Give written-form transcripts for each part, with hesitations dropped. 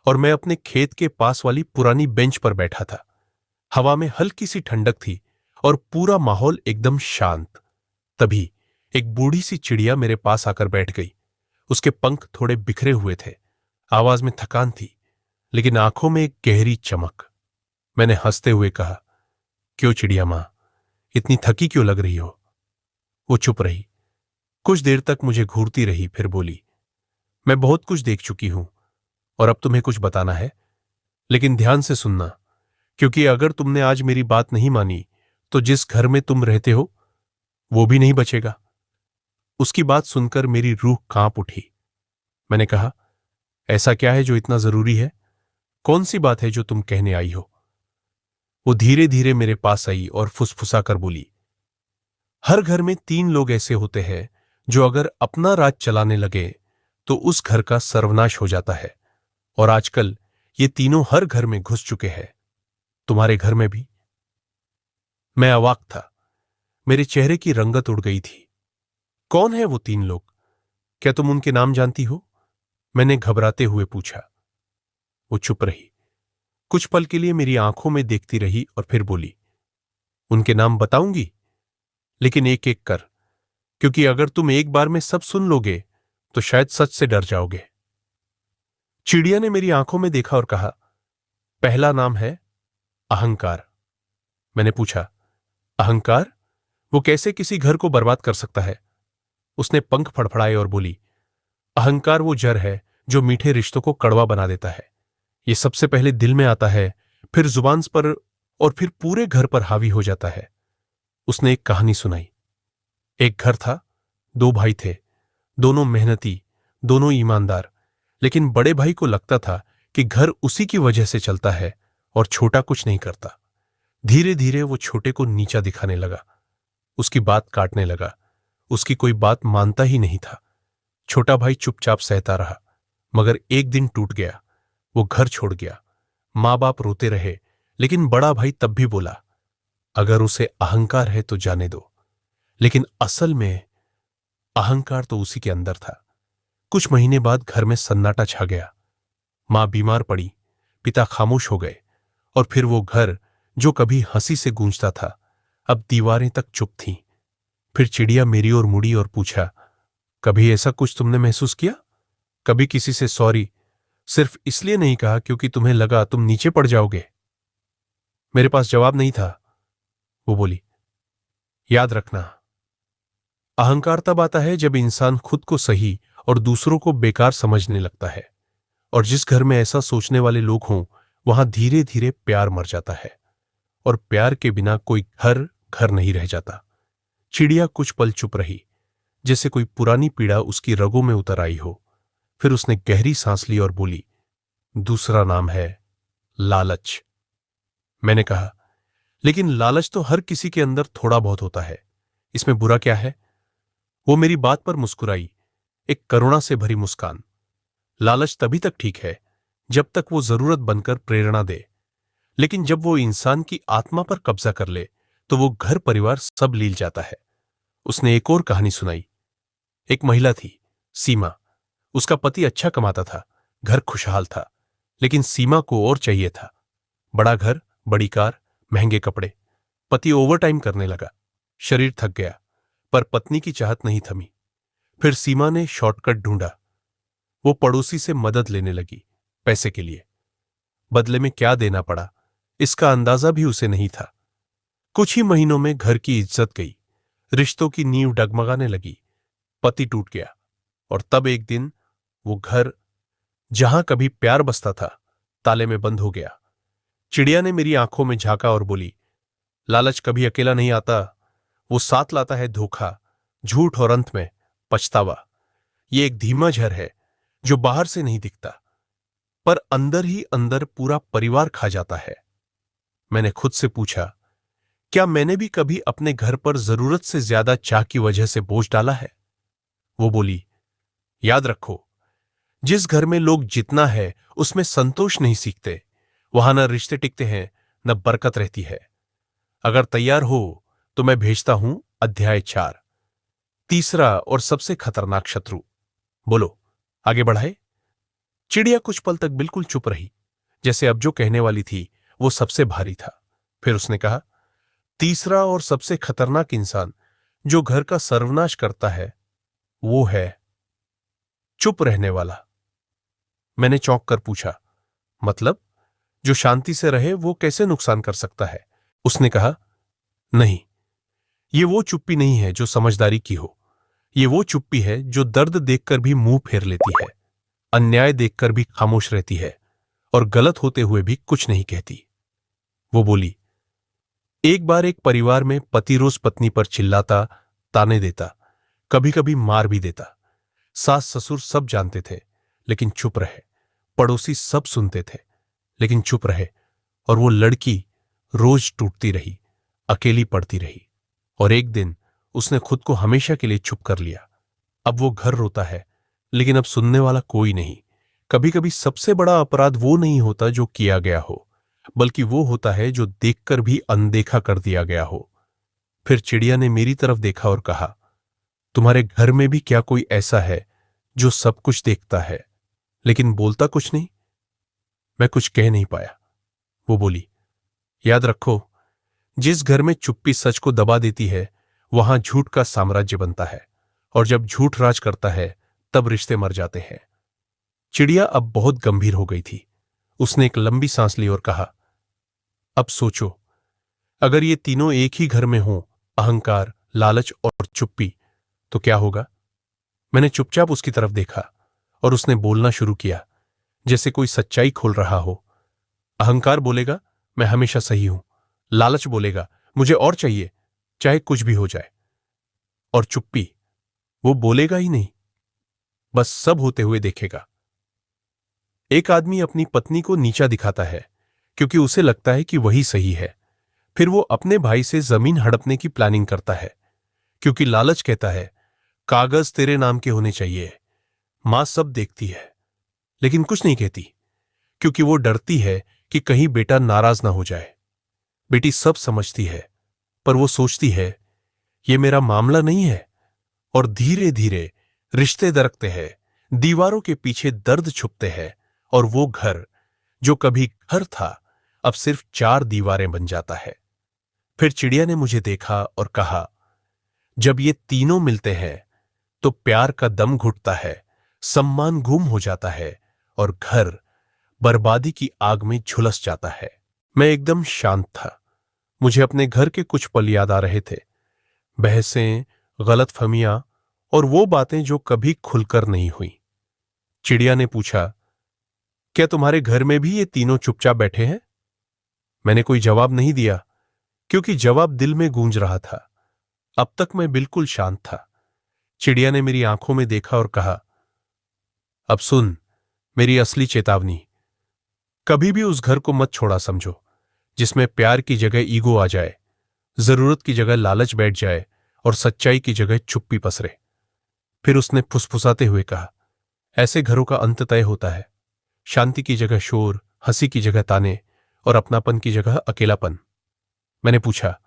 और मैं अपने खेत के पास वाली पुरानी बेंच पर बैठा था। हवा में हल्की सी ठंडक थी और पूरा माहौल एकदम शांत। तभी एक बूढ़ी सी चिड़िया मेरे पास आकर बैठ गई। उसके पंख थोड़े बिखरे हुए थे, आवाज में थकान थी, लेकिन आंखों में एक गहरी चमक। मैंने हंसते हुए कहा, क्यों चिड़िया मां, इतनी थकी क्यों लग रही हो? वो चुप रही, कुछ देर तक मुझे घूरती रही, फिर बोली, मैं बहुत कुछ देख चुकी हूं और अब तुम्हें कुछ बताना है, लेकिन ध्यान से सुनना, क्योंकि अगर तुमने आज मेरी बात नहीं मानी तो जिस घर में तुम रहते हो वो भी नहीं बचेगा। उसकी बात सुनकर मेरी रूह कांप उठी। मैंने कहा, ऐसा क्या है जो इतना जरूरी है? कौन सी बात है जो तुम कहने आई हो? वो धीरे धीरे मेरे पास आई और फुसफुसा कर बोली, हर घर में 3 लोग ऐसे होते हैं जो अगर अपना राज चलाने लगे तो उस घर का सर्वनाश हो जाता है। और आजकल ये तीनों हर घर में घुस चुके हैं, तुम्हारे घर में भी। मैं अवाक था, मेरे चेहरे की रंगत उड़ गई थी। कौन है वो 3 लोग? क्या तुम उनके नाम जानती हो? मैंने घबराते हुए पूछा। वो चुप रही, कुछ पल के लिए मेरी आंखों में देखती रही और फिर बोली, उनके नाम बताऊंगी, लेकिन एक एक कर, क्योंकि अगर तुम एक बार में सब सुन लोगे तो शायद सच से डर जाओगे। चिड़िया ने मेरी आंखों में देखा और कहा, पहला नाम है अहंकार। मैंने पूछा, अहंकार? वो कैसे किसी घर को बर्बाद कर सकता है? उसने पंख फड़फड़ाए और बोली, अहंकार वो जर है जो मीठे रिश्तों को कड़वा बना देता है। ये सबसे पहले दिल में आता है, फिर जुबान पर और फिर पूरे घर पर हावी हो जाता है। उसने एक कहानी सुनाई। एक घर था, 2 भाई थे, दोनों मेहनती, दोनों ईमानदार, लेकिन बड़े भाई को लगता था कि घर उसी की वजह से चलता है और छोटा कुछ नहीं करता। धीरे धीरे वो छोटे को नीचा दिखाने लगा, उसकी बात काटने लगा, उसकी कोई बात मानता ही नहीं था। छोटा भाई चुपचाप सहता रहा, मगर एक दिन टूट गया। वो घर छोड़ गया। माँ बाप रोते रहे, लेकिन बड़ा भाई तब भी बोला, अगर उसे अहंकार है तो जाने दो। लेकिन असल में अहंकार तो उसी के अंदर था। कुछ महीने बाद घर में सन्नाटा छा गया। मां बीमार पड़ी, पिता खामोश हो गए, और फिर वो घर जो कभी हंसी से गूंजता था, अब दीवारें तक चुप थीं। फिर चिड़िया मेरी ओर मुड़ी और पूछा, कभी ऐसा कुछ तुमने महसूस किया? कभी किसी से सॉरी सिर्फ इसलिए नहीं कहा क्योंकि तुम्हें लगा तुम नीचे पड़ जाओगे? मेरे पास जवाब नहीं था। वो बोली, याद रखना, अहंकार तब आता है जब इंसान खुद को सही और दूसरों को बेकार समझने लगता है। और जिस घर में ऐसा सोचने वाले लोग हों, वहां धीरे धीरे प्यार मर जाता है, और प्यार के बिना कोई घर घर नहीं रह जाता। चिड़िया कुछ पल चुप रही, जैसे कोई पुरानी पीड़ा उसकी रगों में उतर आई हो। फिर उसने गहरी सांस ली और बोली, दूसरा नाम है लालच। मैंने कहा, लेकिन लालच तो हर किसी के अंदर थोड़ा बहुत होता है, इसमें बुरा क्या है? वो मेरी बात पर मुस्कुराई, एक करुणा से भरी मुस्कान। लालच तभी तक ठीक है जब तक वो जरूरत बनकर प्रेरणा दे, लेकिन जब वो इंसान की आत्मा पर कब्जा कर ले तो वो घर परिवार सब लील जाता है। उसने एक और कहानी सुनाई। एक महिला थी, सीमा। उसका पति अच्छा कमाता था, घर खुशहाल था, लेकिन सीमा को और चाहिए था। बड़ा घर, बड़ी कार, महंगे कपड़े। पति ओवरटाइम करने लगा, शरीर थक गया, पर पत्नी की चाहत नहीं थमी। फिर सीमा ने शॉर्टकट ढूंढा। वो पड़ोसी से मदद लेने लगी, पैसे के लिए। बदले में क्या देना पड़ा इसका अंदाजा भी उसे नहीं था। कुछ ही महीनों में घर की इज्जत गई, रिश्तों की नींव डगमगाने लगी, पति टूट गया, और तब एक दिन वो घर जहां कभी प्यार बसता था, ताले में बंद हो गया। चिड़िया ने मेरी आंखों में झांका और बोली, लालच कभी अकेला नहीं आता, वो साथ लाता है धोखा, झूठ और अंत में पछतावा। ये एक धीमा जहर है जो बाहर से नहीं दिखता, पर अंदर ही अंदर पूरा परिवार खा जाता है। मैंने खुद से पूछा, क्या मैंने भी कभी अपने घर पर जरूरत से ज्यादा चाह की वजह से बोझ डाला है? वो बोली, याद रखो, जिस घर में लोग जितना है उसमें संतोष नहीं सीखते, वहां न रिश्ते टिकते हैं, न बरकत रहती है। अगर तैयार हो तो मैं भेजता हूं अध्याय 4, तीसरा और सबसे खतरनाक शत्रु। बोलो, आगे बढ़ाए? चिड़िया कुछ पल तक बिल्कुल चुप रही, जैसे अब जो कहने वाली थी वो सबसे भारी था। फिर उसने कहा, तीसरा और सबसे खतरनाक इंसान जो घर का सर्वनाश करता है वो है चुप रहने वाला। मैंने चौंक कर पूछा, मतलब जो शांति से रहे वो कैसे नुकसान कर सकता है? उसने कहा, नहीं, ये वो चुप्पी नहीं है जो समझदारी की हो। ये वो चुप्पी है जो दर्द देखकर भी मुंह फेर लेती है, अन्याय देखकर भी खामोश रहती है और गलत होते हुए भी कुछ नहीं कहती। वो बोली, एक बार एक परिवार में पति रोज पत्नी पर चिल्लाता, ताने देता, कभी कभी मार भी देता। सास ससुर सब जानते थे लेकिन चुप रहे। पड़ोसी सब सुनते थे लेकिन चुप रहे। और वो लड़की रोज टूटती रही, अकेली पड़ती रही। और एक दिन उसने खुद को हमेशा के लिए चुप कर लिया। अब वो घर रोता है लेकिन अब सुनने वाला कोई नहीं। कभी कभी सबसे बड़ा अपराध वो नहीं होता जो किया गया हो, बल्कि वो होता है जो देखकर भी अनदेखा कर दिया गया हो। फिर चिड़िया ने मेरी तरफ देखा और कहा, तुम्हारे घर में भी क्या कोई ऐसा है जो सब कुछ देखता है लेकिन बोलता कुछ नहीं? मैं कुछ कह नहीं पाया। वो बोली, याद रखो, जिस घर में चुप्पी सच को दबा देती है वहां झूठ का साम्राज्य बनता है, और जब झूठ राज करता है तब रिश्ते मर जाते हैं। चिड़िया अब बहुत गंभीर हो गई थी। उसने एक लंबी सांस ली और कहा, अब सोचो, अगर ये तीनों एक ही घर में हों, अहंकार, लालच और चुप्पी, तो क्या होगा? मैंने चुपचाप उसकी तरफ देखा और उसने बोलना शुरू किया, जैसे कोई सच्चाई खोल रहा हो। अहंकार बोलेगा, मैं हमेशा सही हूं। लालच बोलेगा, मुझे और चाहिए, चाहे कुछ भी हो जाए। और चुप्पी, वो बोलेगा ही नहीं, बस सब होते हुए देखेगा। एक आदमी अपनी पत्नी को नीचा दिखाता है क्योंकि उसे लगता है कि वही सही है। फिर वो अपने भाई से जमीन हड़पने की प्लानिंग करता है क्योंकि लालच कहता है, कागज तेरे नाम के होने चाहिए। मां सब देखती है लेकिन कुछ नहीं कहती क्योंकि वो डरती है कि कहीं बेटा नाराज ना हो जाए। बेटी सब समझती है पर वो सोचती है, ये मेरा मामला नहीं है। और धीरे धीरे रिश्ते दरकते हैं, दीवारों के पीछे दर्द छुपते हैं, और वो घर जो कभी घर था अब सिर्फ 4 दीवारें बन जाता है। फिर चिड़िया ने मुझे देखा और कहा, जब ये तीनों मिलते हैं तो प्यार का दम घुटता है, सम्मान गुम हो जाता है और घर बर्बादी की आग में झुलस जाता है। मैं एकदम शांत था। मुझे अपने घर के कुछ पल याद आ रहे थे, बहसें, गलतफहमियां और वो बातें जो कभी खुलकर नहीं हुई। चिड़िया ने पूछा, क्या तुम्हारे घर में भी ये तीनों चुपचाप बैठे हैं? मैंने कोई जवाब नहीं दिया क्योंकि जवाब दिल में गूंज रहा था। अब तक मैं बिल्कुल शांत था। चिड़िया ने मेरी आंखों में देखा और कहा, अब सुन मेरी असली चेतावनी, कभी भी उस घर को मत छोड़ा समझो जिसमें प्यार की जगह ईगो आ जाए, जरूरत की जगह लालच बैठ जाए और सच्चाई की जगह चुप्पी पसरे। फिर उसने फुसफुसाते हुए कहा, ऐसे घरों का अंत तय होता है। शांति की जगह शोर, हंसी की जगह ताने और अपनापन की जगह अकेलापन। मैंने पूछा,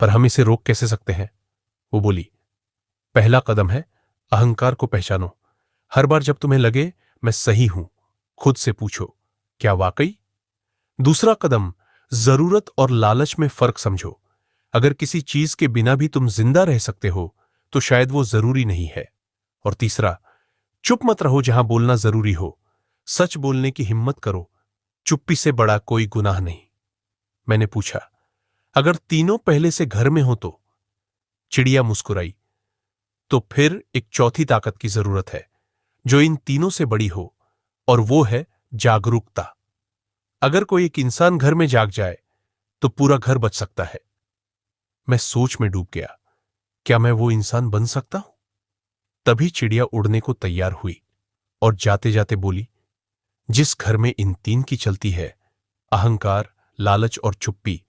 पर हम इसे रोक कैसे सकते हैं? वो बोली, पहला कदम है अहंकार को पहचानो। हर बार जब तुम्हें लगे मैं सही हूं, खुद से पूछो, क्या वाकई? दूसरा कदम, जरूरत और लालच में फर्क समझो। अगर किसी चीज के बिना भी तुम जिंदा रह सकते हो तो शायद वो जरूरी नहीं है। और तीसरा, चुप मत रहो जहां बोलना जरूरी हो। सच बोलने की हिम्मत करो, चुप्पी से बड़ा कोई गुनाह नहीं। मैंने पूछा, अगर तीनों पहले से घर में हो तो? चिड़िया मुस्कुराई, तो फिर एक चौथी ताकत की जरूरत है जो इन तीनों से बड़ी हो, और वो है जागरूकता। अगर कोई एक इंसान घर में जाग जाए तो पूरा घर बच सकता है। मैं सोच में डूब गया, क्या मैं वो इंसान बन सकता हूं? तभी चिड़िया उड़ने को तैयार हुई और जाते जाते बोली, जिस घर में इन तीन की चलती है, अहंकार, लालच और चुप्पी,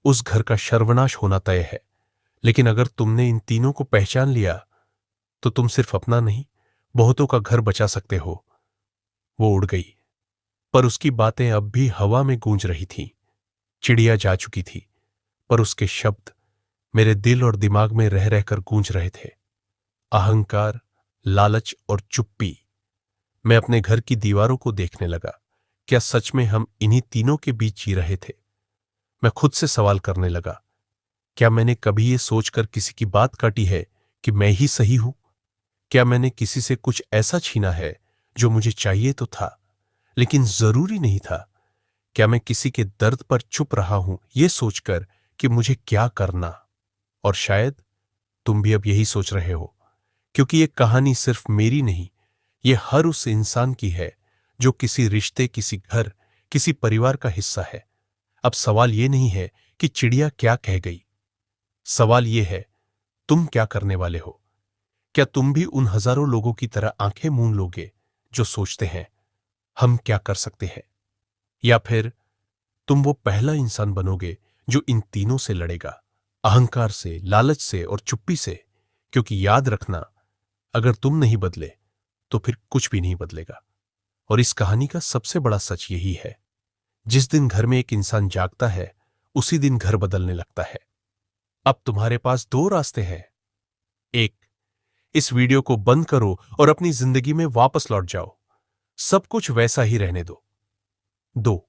उस घर का सर्वनाश होना तय है। लेकिन अगर तुमने इन तीनों को पहचान लिया तो तुम सिर्फ अपना नहीं, बहुतों का घर बचा सकते हो। वो उड़ गई, पर उसकी बातें अब भी हवा में गूंज रही थीं। चिड़िया जा चुकी थी, पर उसके शब्द मेरे दिल और दिमाग में रह रहकर गूंज रहे थे। अहंकार, लालच और चुप्पी, मैं अपने घर की दीवारों को देखने लगा। क्या सच में हम इन्हीं तीनों के बीच जी रहे थे? मैं खुद से सवाल करने लगा, क्या मैंने कभी ये सोचकर किसी की बात काटी है कि मैं ही सही हूं? क्या मैंने किसी से कुछ ऐसा छीना है जो मुझे चाहिए तो था, लेकिन जरूरी नहीं था? क्या मैं किसी के दर्द पर चुप रहा हूं ये सोचकर कि मुझे क्या करना? और शायद तुम भी अब यही सोच रहे हो, क्योंकि ये कहानी सिर्फ मेरी नहीं, ये हर उस इंसान की है जो किसी रिश्ते, किसी घर, किसी परिवार का हिस्सा है। अब सवाल ये नहीं है कि चिड़िया क्या कह गई, सवाल ये है, तुम क्या करने वाले हो? क्या तुम भी उन हजारों लोगों की तरह आंखें मूंद लोगे जो सोचते हैं हम क्या कर सकते हैं? या फिर तुम वो पहला इंसान बनोगे जो इन तीनों से लड़ेगा, अहंकार से, लालच से और चुप्पी से? क्योंकि याद रखना, अगर तुम नहीं बदले तो फिर कुछ भी नहीं बदलेगा। और इस कहानी का सबसे बड़ा सच यही है, जिस दिन घर में एक इंसान जागता है उसी दिन घर बदलने लगता है। अब तुम्हारे पास दो रास्ते हैं। एक, इस वीडियो को बंद करो और अपनी जिंदगी में वापस लौट जाओ, सब कुछ वैसा ही रहने दो। दो,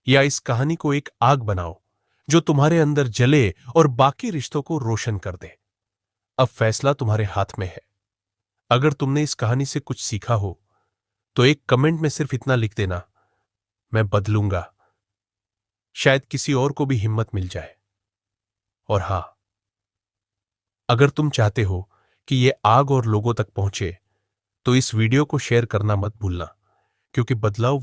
या इस कहानी को एक आग बनाओ जो तुम्हारे अंदर जले और बाकी रिश्तों को रोशन कर दे। अब फैसला तुम्हारे हाथ में है। अगर तुमने इस कहानी से कुछ सीखा हो तो एक कमेंट में सिर्फ इतना लिख देना, मैं बदलूंगा। शायद किसी और को भी हिम्मत मिल जाए। और हां, अगर तुम चाहते हो कि यह आग और लोगों तक पहुंचे तो इस वीडियो को शेयर करना मत भूलना, क्योंकि बदलाव